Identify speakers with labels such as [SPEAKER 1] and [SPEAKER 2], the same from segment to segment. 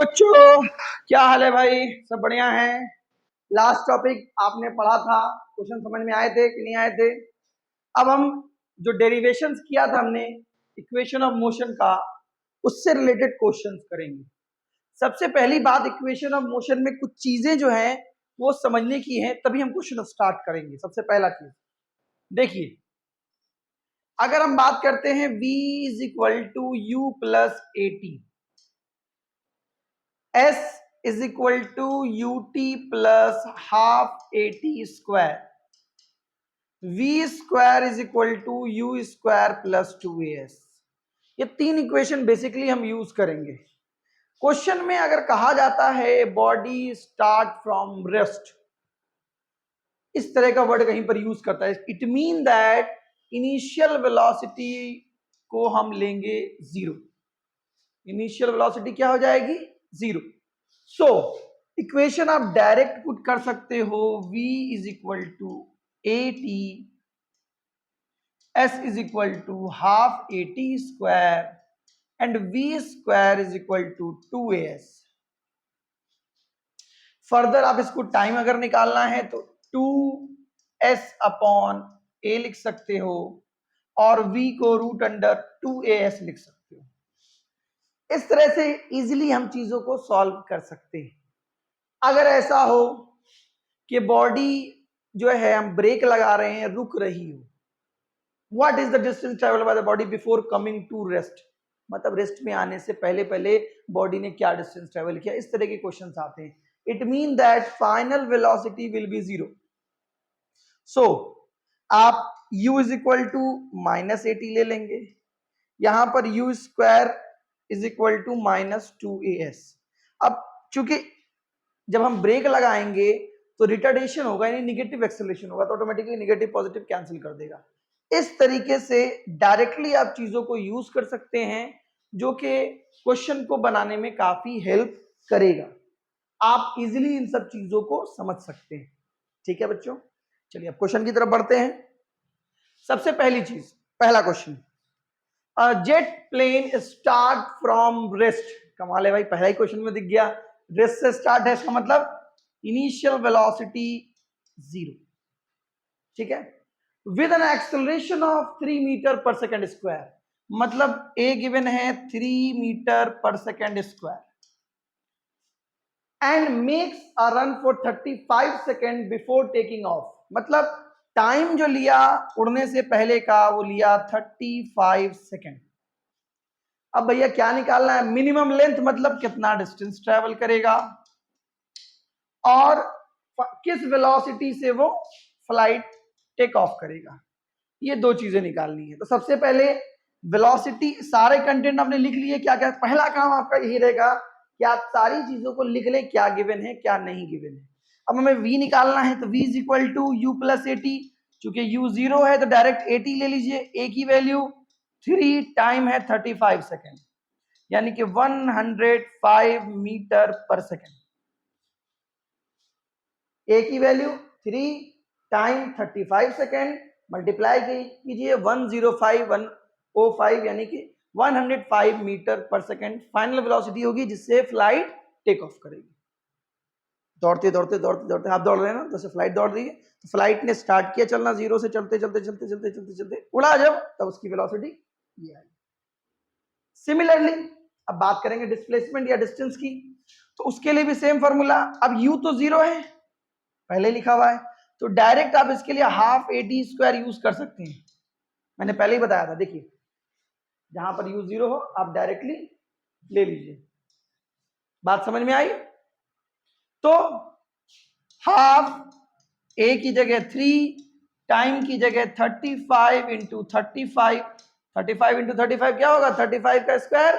[SPEAKER 1] बच्चों क्या हाल है भाई? सब बढ़िया है। लास्ट टॉपिक आपने पढ़ा था, क्वेश्चन समझ में आए थे कि नहीं आए थे? अब हम जो डेरिवेशंस किया था हमने इक्वेशन ऑफ मोशन का, उससे रिलेटेड क्वेश्चंस करेंगे। सबसे पहली बात, इक्वेशन ऑफ मोशन में कुछ चीजें जो हैं वो समझने की हैं, तभी हम क्वेश्चन स्टार्ट करेंगे। सबसे पहला चीज देखिए, अगर हम बात करते हैं v is equal to you plus A T, S is equal to ut plus half at square, v square is equal to u square plus 2as। ये तीन इक्वेशन बेसिकली हम यूज करेंगे। क्वेश्चन में अगर कहा जाता है बॉडी स्टार्ट फ्रॉम रेस्ट, इस तरह का वर्ड कहीं पर यूज करता है, it mean that initial velocity को हम लेंगे जीरो। इनिशियल वेलोसिटी क्या हो जाएगी? जीरो। सो इक्वेशन आप डायरेक्ट पुट कर सकते हो, v is equal to A T, s is equal to half A T square and v square is equal to 2as। Further आप इसको टाइम अगर निकालना है तो 2s अपॉन a लिख सकते हो और v को रूट अंडर 2as लिख सकते हो। इस तरह से इजीली हम चीजों को सॉल्व कर सकते हैं। अगर ऐसा हो कि बॉडी जो है हम ब्रेक लगा रहे हैं, रुक रही हो, what is the distance travel by the body before coming to rest, मतलब रेस्ट में आने से पहले पहले बॉडी ने क्या डिस्टेंस ट्रेवल किया, इस तरह के क्वेश्चंस आते हैं। It mean that final velocity will be zero. So आप u is equal to minus A T ले लेंगे, यहां पर u square is equal to minus 2as। अब चूंकि जब हम ब्रेक लगाएंगे तो रिटार्डेशन होगा, यानी निगेटिव एक्सेलरेशन होगा, तो ऑटोमेटिकली निगेटिव पॉजिटिव कैंसिल कर देगा। इस तरीके से डायरेक्टली आप चीजों को यूज कर सकते हैं, जो कि क्वेश्चन को बनाने में काफी हेल्प करेगा। आप इजीली इन सब चीजों को समझ सकते हैं। ठीक है बच्चों, चलिए अब क्वेश्चन की तरफ बढ़ते हैं। सबसे पहली चीज, पहला question, jet plane start from rest. कमाल है भाई, पहला ही क्वेश्चन में दिख गया, रेस्ट से स्टार्ट है, इसका मतलब इनिशियल वेलोसिटी जीरो। ठीक है, with an acceleration of 3 metre per second square, मतलब ए गिवन है 3 metre per second square, and makes a run for 35 second before taking off, मतलब टाइम जो लिया उड़ने से पहले का वो लिया 35 सेकेंड। अब भैया क्या निकालना है? मिनिमम लेंथ, मतलब कितना डिस्टेंस ट्रेवल करेगा और किस वेलोसिटी से वो फ्लाइट टेक ऑफ करेगा, ये दो चीजें निकालनी है। तो सबसे पहले वेलोसिटी, सारे कंटेंट आपने लिख लिए। क्या क्या पहला काम आपका यही रहेगा कि आप सारी चीजों को लिख लें, क्या गिवन है क्या नहीं गिवन है। अब हमें v निकालना है, तो v is equal to you plus A t, चूंकि u जीरो है तो डायरेक्ट ए टी ले लीजिए। a की वैल्यू 3, टाइम है 35 सेकेंड, यानी कि 105 मीटर पर सेकेंड। a की वैल्यू 3, टाइम 35 सेकेंड, मल्टीप्लाई कीजिए 105 यानी कि 105 metre per second final velocity होगी, जिससे फ्लाइट टेक ऑफ करेगी। दौड़ते दौड़ते दौड़ते दौड़ते, आप दौड़ रहे हैं ना, जैसे फ्लाइट दौड़ रही है, तो फ्लाइट ने स्टार्ट किया चलना जीरो से, चलते चलते चलते चलते चलते चलते उड़ा जब, तब उसकी वेलोसिटी ये आई। सिमिलरली अब बात करेंगे डिस्प्लेसमेंट या डिस्टेंस की, तो उसके लिए भी सेम फॉर्मूला। अब u तो जीरो है, पहले लिखा हुआ है, तो डायरेक्ट आप इसके लिए half A T square use कर सकते हैं। मैंने पहले ही बताया था, देखिए जहां पर u जीरो हो आप डायरेक्टली ले लीजिए। बात समझ में आई? तो हाफ ए की जगह 3, टाइम की जगह 35 इंटू 35, 35 इंटू 35 क्या होगा? 35 का स्क्वायर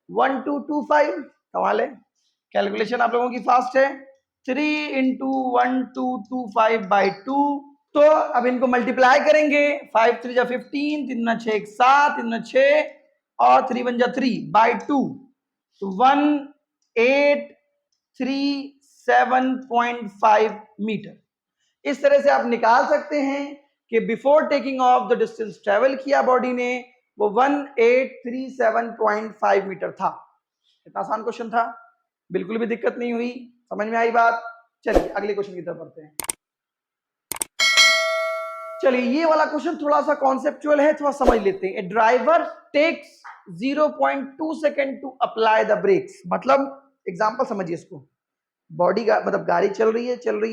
[SPEAKER 1] 1225। कमाल है, कैलकुलेशन आप लोगों की फास्ट है। 3 इंटू 1225 बाई 2, तो अब इनको मल्टीप्लाई करेंगे, 5 3 जा 15, 3 ना 6 7, 3 ना 6 और 3 1 जा 3 बाई 2, तो 1837.5 मीटर। इस तरह से आप निकाल सकते हैं कि before taking of the distance travel किया बॉडी ने, वो 1837.5 मीटर था। कितना आसान क्वेश्चन था। बिल्कुल भी दिक्कत नहीं हुई, समझ में आई बात। चलिए अगले क्वेश्चन की तरफ बढ़ते हैं। चलिए ये वाला क्वेश्चन थोड़ा सा कॉन्सेप्चुअल है, थोड़ा समझ लेते हैं। Driver takes 0.2 second to apply the brakes. मतलब एग्जांपल समझिए इसको, बॉडी का मतलब गाड़ी चल रही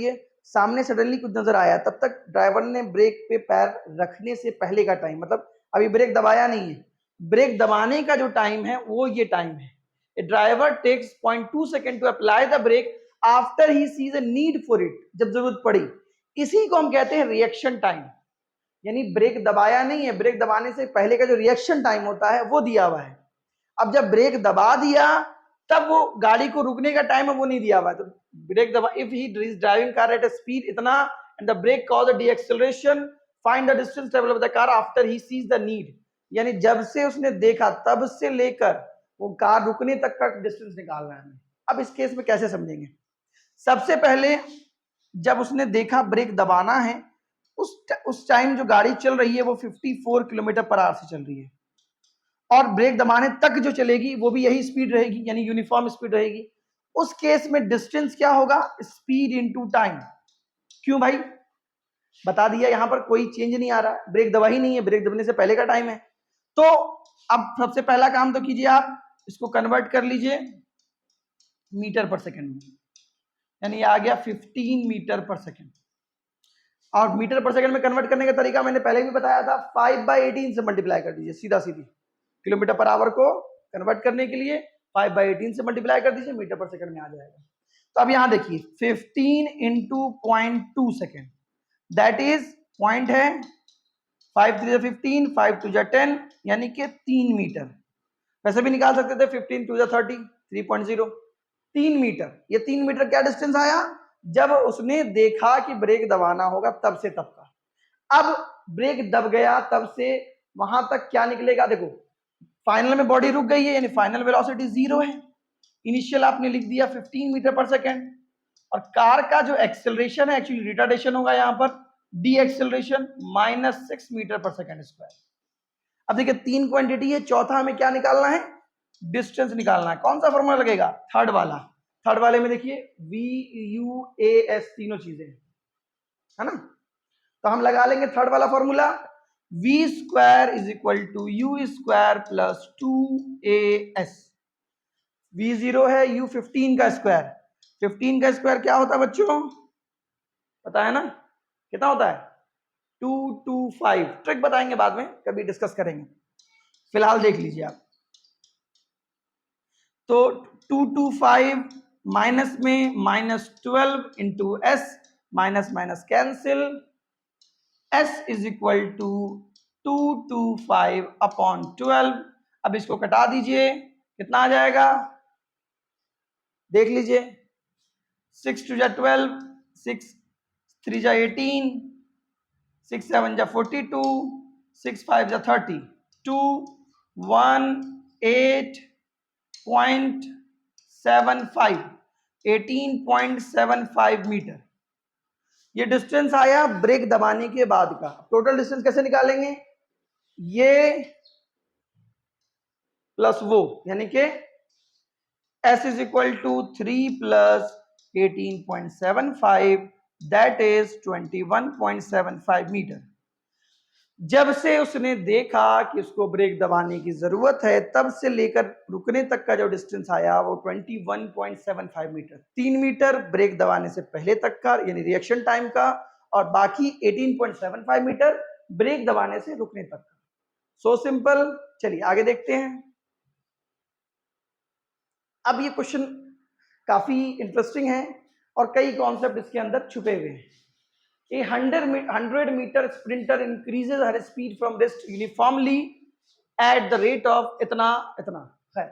[SPEAKER 1] है, सामने सडनली कुछ नजर आया, तब तक ड्राइवर ने ब्रेक पे पैर रखने से पहले का टाइम, मतलब अभी ब्रेक दबाया नहीं है, ब्रेक दबाने का जो टाइम है वो ये टाइम है। Driver takes 0.2 second to apply the brake after he sees a need for it, जब जरूरत पड़ी। इसी को हम कहते हैं रिएक्शन टाइम। यानी ब्रेक दबाया नहीं है, ब्रेक दबाने से पहले का जो रिएक्शन टाइम होता है वो दिया हुआ है। अब जब ब्रेक दबा दिया तब वो गाड़ी को रुकने का टाइम है वो नहीं दिया हुआ है। तो ब्रेक दबा, if he is driving car at a speed इतना and the brake cause the deceleration, find the distance travel of the car after he sees the need. यानी जब से उसने देखा तब से लेकर वो कार रुकने तक का डिस्टेंस निकालना है हमें। अब इस केस में कैसे समझेंगे? सबसे पहले जब उसने देखा ब्रेक दबाना है, उस टाइम जो गाड़ी चल रही है वो 54 किलोमीटर पर आवर से चल रही है, और ब्रेक दबाने तक जो चलेगी वो भी यही स्पीड रहेगी, यानी यूनिफॉर्म स्पीड रहेगी। उस केस में डिस्टेंस क्या होगा? Speed into time. क्यों भाई? बता दिया, यहां पर कोई चेंज नहीं आ रहा, ब्रेक दबा ही नहीं है, ब्रेक दबने से पहले का टाइम है। तो अब सबसे पहला काम तो कीजिए, आप इसको कन्वर्ट कर लीजिए मीटर पर सेकेंड में, यानी आ गया 15 मीटर पर सेकेंड। और मीटर पर सेकंड में कन्वर्ट करने का तरीका मैंने पहले भी बताया था, 5/18 से मल्टीप्लाई कर दीजिए, सीधा सीधी। किलोमीटर पर आवर को कन्वर्ट करने के लिए 5/18 से मल्टीप्लाई कर दीजिए, मीटर पर सेकंड में आ जाएगा। तो अब यहां देखिए 15 into 0.2 second, that is point है 5 3 15, 5 2 10, यानी कि 3 मीटर। वैसे भी निकाल सकते थे 15 2 30, 3.0, 3 मीटर। ये 3 मीटर क्या डिस्टेंस आया? जब उसने देखा कि ब्रेक दबाना होगा तब से तब का। अब ब्रेक दब गया तब से वहां तक क्या निकलेगा? देखो फाइनल में बॉडी रुक गई है, यानी फाइनल वेलोसिटी 0 है। इनिशियल आपने लिख दिया 15 मीटर पर सेकेंड, और कार का जो एक्सेलरेशन है एक्चुअली रिटार्डेशन होगा यहाँ पर, D acceleration -6 metre per second square. अब देखिए 3 क्वांटिटी है, चौथा हमें क्या निकालना है? डिस्टेंस निकालना है। कौन सा फॉर्मूला लगेगा? थर्ड वाला। थर्ड वाले में देखिए वी यू ए एस तीनों चीजें है ना, तो हम लगा लेंगे थर्ड वाला formula, v square is equal to u square plus 2as। v0 है u15 का स्क्वायर, 15 का स्क्वायर क्या होता है बच्चों? पता है ना कितना होता है? 225। ट्रिक बताएंगे बाद में, कभी डिस्कस करेंगे, फिलहाल देख लीजिए आप। तो 225 माइनस में -12 into s, minus minus cancel, s is equal to 225 upon 12। अब इसको कटा दीजिए, कितना आ जाएगा देख लीजिए, 6 2 जा 12, 6 3 जा 18, 6 7 जा 42, 6 5 जा 30, 218.75, 18.75 मीटर। ये डिस्टेंस आया ब्रेक दबाने के बाद का। टोटल डिस्टेंस कैसे निकालेंगे? ये प्लस वो, यानी कि s is equal to 3 plus 18.75, that is 21.75 metre. जब से उसने देखा कि उसको ब्रेक दबाने की जरूरत है तब से लेकर रुकने तक का जो डिस्टेंस आया वो 21.75 मीटर। 3 मीटर ब्रेक दबाने से पहले तक का यानी रिएक्शन टाइम का, और बाकी 18.75 मीटर ब्रेक दबाने से रुकने तक का। So simple. चलिए आगे देखते हैं। अब ये क्वेश्चन काफी इंटरेस्टिंग है और कई कॉन्सेप्ट इसके अंदर छुपे हुए हैं। A 100 meter sprinter increases her speed from rest uniformly at the rate of इतना इतना है।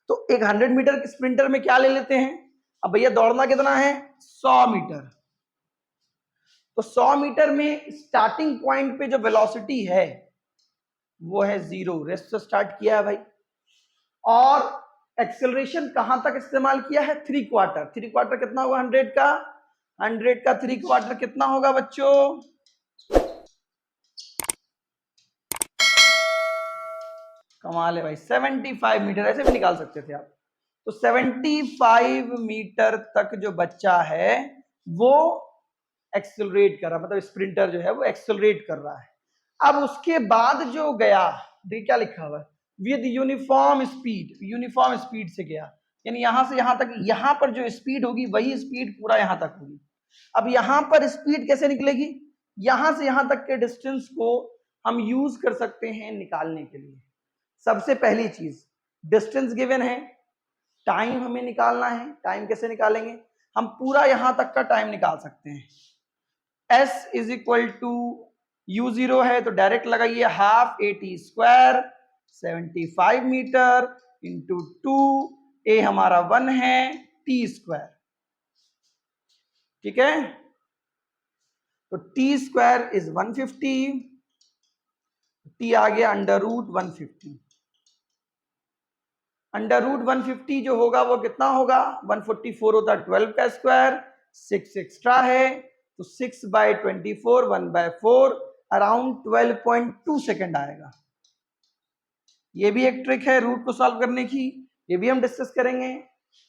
[SPEAKER 1] तो एक 100 मीटर स्प्रिंटर में क्या ले लेते हैं? अब भैया दौड़ना कितना है? 100 मीटर। तो 100 मीटर में स्टार्टिंग पॉइंट पे जो वेलोसिटी है वो है 0, रेस्ट से स्टार्ट किया है भाई। और एक्सेलरेशन कहां तक इस्तेमाल किया है? 3/4। 3/4 कितना होगा 100 का? 100 का 3/4 कितना होगा बच्चों? कमाल है भाई, 75 मीटर। ऐसे भी निकाल सकते थे आप, तो 75 मीटर तक जो बच्चा है वो एक्सेलरेट कर रहा है, मतलब स्प्रिंटर जो है वो एक्सेलरेट कर रहा है। अब उसके बाद जो गया, देखिए क्या लिखा हुआ है, with uniform speed, uniform speed से गया, यानी यहां से यहां तक, यहां पर जो स्पीड होगी वही स्पीड पूरा यहां तक होगी। अब यहां पर स्पीड कैसे निकलेगी, यहां से यहां तक के डिस्टेंस को हम यूज कर सकते हैं निकालने के लिए। सबसे पहली चीज, डिस्टेंस गिवन है, टाइम हमें निकालना है। टाइम कैसे निकालेंगे, हम पूरा यहां तक का टाइम निकाल सकते हैं। S is equal to U0 है तो डायरेक्ट लगाइए, half AT square 75 metre into 2, A हमारा 1 है, T स्क्वायर, ठीक है। तो T स्क्वायर इज 150, T आ गया अंडर रूट 150। अंडर रूट 150 जो होगा वो कितना होगा, 144 होता है 12 का स्क्वायर, 6 एक्स्ट्रा है तो 6/24, 1/4, अराउंड 12.2 सेकेंड आएगा। ये भी एक ट्रिक है रूट को सॉल्व करने की, ये भी हम डिस्कस करेंगे,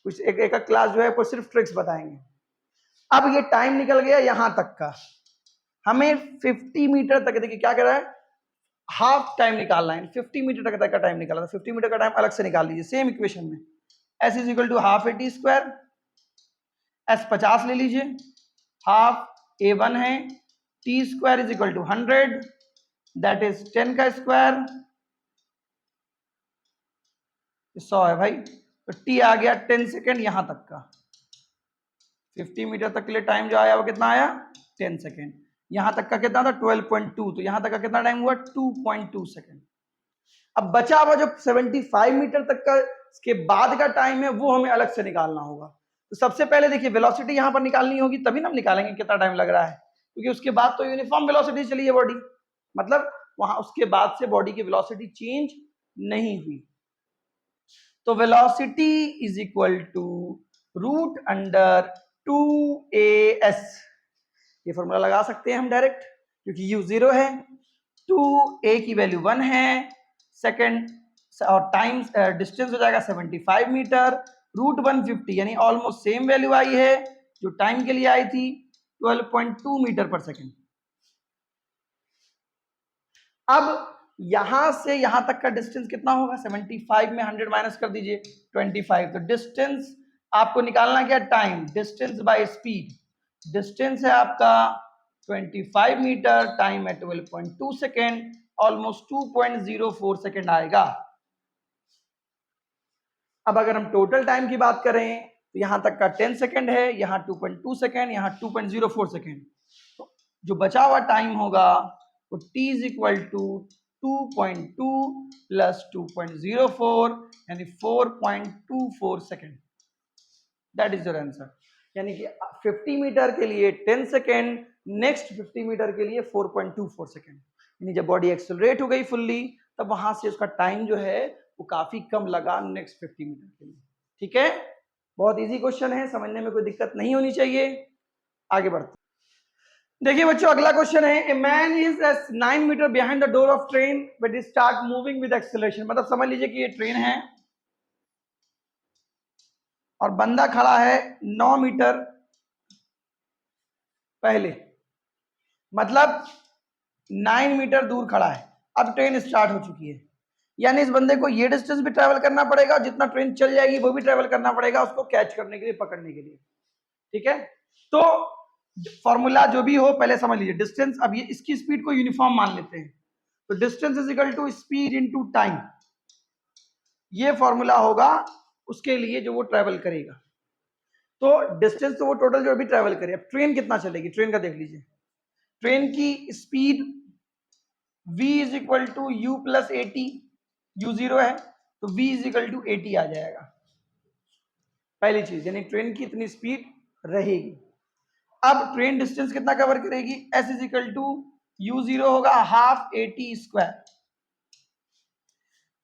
[SPEAKER 1] कुछ एक क्लास जो है वो सिर्फ ट्रिक्स बताएंगे। अब ये टाइम निकल गया यहां तक का, हमें 50 मीटर तक, देखिए क्या कह रहा है, हाफ टाइम निकालना है, 50 मीटर तक का टाइम निकालना है। 50 मीटर का टाइम अलग से निकाल लीजिए सेम इक्वेशन में, S is equal to half AT square, S 50 ले लीजिए, हाफ A1 है, T square is equal to 100, that is 10 का स्क्वायर, 100 है भाई, तो T आ गया 10 सेकेंड यहां तक का। 50 मीटर तक के लिए टाइम जो आया वो कितना आया, 10 सेकेंड। यहां तक का कितना था 12.2, तो यहां तक का कितना टाइम हुआ 2.2 सेकेंड। अब बचा हुआ जो 75 मीटर तक का इसके बाद का टाइम है वो हमें अलग से निकालना होगा। तो सबसे पहले देखिए वेलोसिटी यहां पर निकालनी होगी, तभी ना हम निकालेंगे कितना टाइम लग रहा है, क्योंकि उसके बाद तो यूनिफॉर्म वेलोसिटी चली है बॉडी, मतलब वहां उसके बाद से बॉडी की वेलोसिटी चेंज नहीं हुई। तो velocity is equal to root under 2AS, ये फॉर्मूला लगा सकते हैं हम डायरेक्ट, क्योंकि U 0 है, 2A की वैल्यू 1 है, सेकेंड और टाइम डिस्टेंस हो जाएगा 75 मीटर, रूट 150 यानी ऑलमोस्ट सेम वैल्यू आई है जो टाइम के लिए आई थी, 12.2 मीटर पर सेकेंड। अब यहां से यहां तक का डिस्टेंस कितना होगा, 75 में 100 माइनस कर दीजिए 25, तो डिस्टेंस आपको निकालना क्या, time, distance by speed, distance है आपका 25 मीटर, टाइम है 12.2 सेकेंड, ऑलमोस्ट 2.04 सेकेंड आएगा। अब अगर हम टोटल टाइम की बात करें तो यहां तक का 10 सेकेंड है, यहां 2.2 सेकेंड, यहां 2.04 सेकेंड, तो जो बचा हुआ टाइम होगा वो T is equal to 2.2 plus 2.04 यानी 4.24 second, that is your answer. यानी कि 50 मीटर के लिए 10 सेकेंड, नेक्स्ट 50 मीटर के लिए 4.24 सेकेंड, यानी जब बॉडी एक्सेलरेट हो गई फुल्ली तब वहां से उसका टाइम जो है वो काफी कम लगा नेक्स्ट 50 मीटर के लिए। ठीक है, बहुत इजी क्वेश्चन है, समझने में कोई दिक्कत नहीं होनी चाहिए। आगे बढ़ते देखिए बच्चों, अगला क्वेश्चन है, a man is 9 metre behind the door of train but it start moving with acceleration, मतलब समझ लीजिए कि ये ट्रेन है और बंदा खड़ा है 9 मीटर पहले, मतलब 9 मीटर दूर खड़ा है, अब ट्रेन स्टार्ट हो चुकी है, यानी इस बंदे को ये डिस्टेंस भी ट्रेवल करना पड़ेगा, जितना ट्रेन चल जाएगी वो भी ट्रेवल करना पड़ेगा उसको कैच करने के लिए, पकड़ने के लिए। ठीक है, तो फॉर्मूला जो भी हो पहले समझ लीजिए, डिस्टेंस, अब ये इसकी स्पीड को यूनिफॉर्म मान लेते हैं, तो distance is equal to speed into time, ये फॉर्मूला होगा उसके लिए जो वो ट्रेवल करेगा। तो डिस्टेंस तो वो टोटल जो भी ट्रेवल करे, अब ट्रेन कितना चलेगी, ट्रेन का देख लीजिए, ट्रेन की speed v is equal to you plus AT, U0 है तो v is equal to AT आ जाएगा, पहली चीज, यानी ट्रेन की इतनी स्पीड रहेगी। अब ट्रेन डिस्टेंस कितना कवर करेगी, s is equal to U0 होगा हाफ AT स्क्वायर।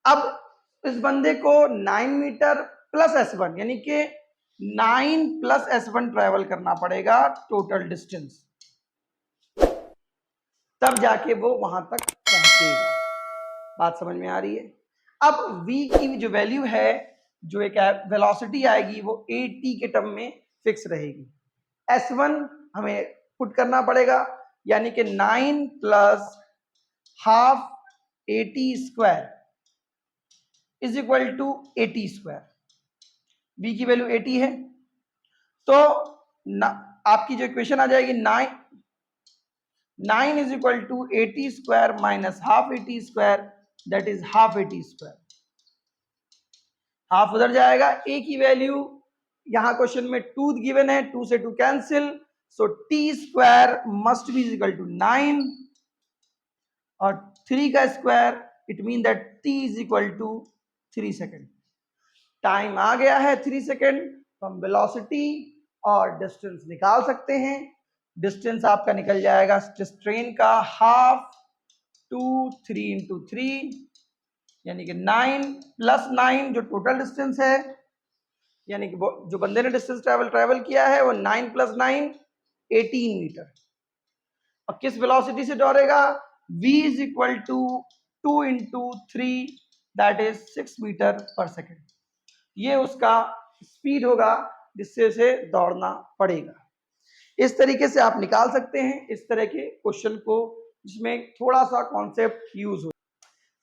[SPEAKER 1] अब इस बंदे को 9 मीटर प्लस S1 यानी कि 9 प्लस S1 ट्रेवल करना पड़ेगा टोटल डिस्टेंस, तब जाके वो वहां तक पहुंचेगा। बात समझ में आ रही है। अब v की जो वैल्यू है जो एक वेलोसिटी आएगी वो at के टर्म में फिक्स रहेगी। s1 हमें पुट करना पड़ेगा, यानी कि 9 plus half at square is equal to 80 square. b की वैल्यू 80 है, तो आपकी जो इक्वेशन आ जाएगी 9 is equal to 80 square minus half 80 square, that is half 80 square. Half उधर जाएगा, a की वैल्यू यहां क्वेश्चन में 2 गिवन है, 2 से 2 cancel, so t square must be equal to 9 और 3 का square, it mean that t is equal to 3 second. Time आ गया है 3 सेकेंड, तो हम वेलोसिटी और डिस्टेंस निकाल सकते हैं। डिस्टेंस आपका निकल जाएगा ट्रेन का हाफ 2 3 इंटू 3, यानी कि 9 प्लस 9 जो टोटल डिस्टेंस है, यानी कि जो बंदे ने डिस्टेंस ट्रेवल किया है वो 9 प्लस 9 18 मीटर। और किस वेलोसिटी से दौड़ेगा? v is equal to 2 into 3, that is 6 metre per second. ये उसका स्पीड होगा जिससे उसे दौड़ना पड़ेगा। इस तरीके से आप निकाल सकते हैं इस तरह के क्वेश्चन को, जिसमें थोड़ा सा कॉन्सेप्ट यूज हो।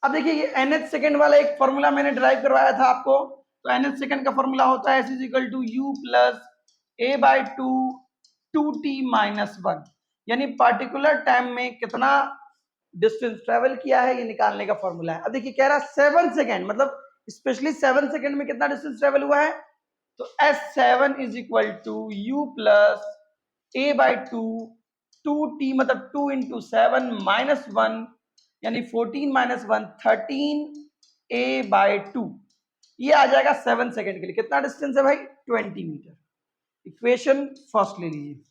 [SPEAKER 1] अब देखिए ये nth सेकंड वाला एक फॉर्मूला मैंने ड्राइव करवाया था आपको, तो nth सेकंड का फॉर्मूला होता है s is equal to u plus a by 2t minus 1, यानी पार्टिकुलर टाइम में कितना डिस्टेंस ट्रेवल किया है ये निकालने का फॉर्मूला है। अब देखिए कह रहा 7 सेकंड, मतलब स्पेशली 7 सेकंड में कितना डिस्टेंस ट्रेवल हुआ है, तो s7 is equal to u plus a by 2t, मतलब 2 इंटू 7 माइनस 1, यानी 14 माइनस 1 13 a बाई 2। ये आ जाएगा 7 सेकंड के लिए। कितना डिस्टेंस है भाई? 20 मीटर। इक्वेशन फर्स्ट ले लीजिए।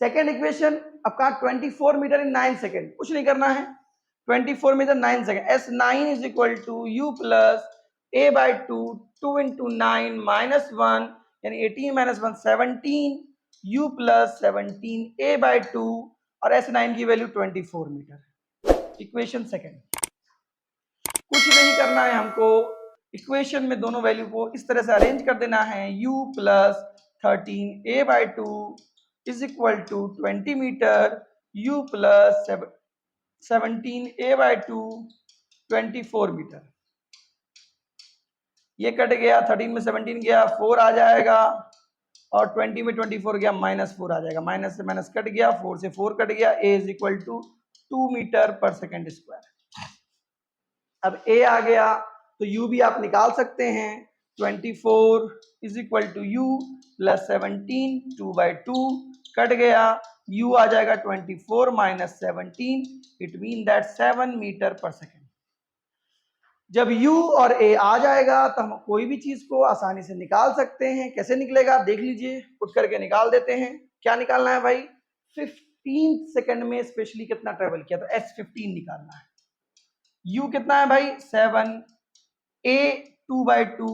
[SPEAKER 1] सेकेंड इक्वेशन आपका 24 मीटर इन 9 सेकेंड, कुछ नहीं करना है, 24 metre 9 second, s9 is equal to u plus a by 2 into 9 minus 1, यानी 18 minus 1 17, u plus 17 a by 2, और s9 की वैल्यू 24 मीटर। Equation second. कुछ नहीं करना है हमको, इक्वेशन में दोनों वैल्यू को इस तरह से अरेंज कर देना है। u plus 13 a by 2 is equal to 20 metre, u plus 17 a by 2 24 metre. ये कट गया, 13 में 17 गया 4 आ जाएगा, और 20 में 24 गया -4 आ जाएगा, माइनस से माइनस कट गया, 4 से 4 कट गया, a is equal to 2 metre per second square. अब a आ गया तो u भी आप निकाल सकते हैं। 24 is equal to u plus 17, 2 by 2 cut गया, u आ जाएगा 24 minus 17, it mean that 7 metre per second. जब u और a आ जाएगा तो हम कोई भी चीज को आसानी से निकाल सकते हैं। कैसे निकलेगा आप देख लीजिए, पुट करके निकाल देते हैं। क्या निकालना है भाई? 15 सेकंड में स्पेशली कितना ट्रेवल किया, तो s15 निकालना है। u कितना है भाई? 7, a 2 बाई 2,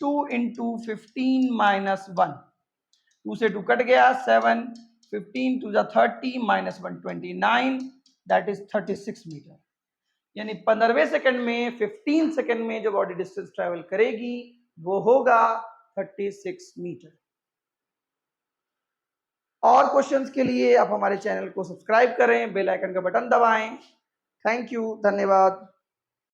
[SPEAKER 1] 2 इंटू 15 माइनस 1, 2 से 2 कट गया, 7 15 2 30 माइनस 1 29, दैट इज 36 मीटर। यानी 15वें सेकंड में 15 सेकंड में जो बॉडी डिस्टेंस ट्रेवल करेगी वो होगा 36 मीटर। और क्वेश्चंस के लिए आप हमारे चैनल को सब्सक्राइब करें, बेल आइकन का बटन दबाएं। थैंक यू, धन्यवाद।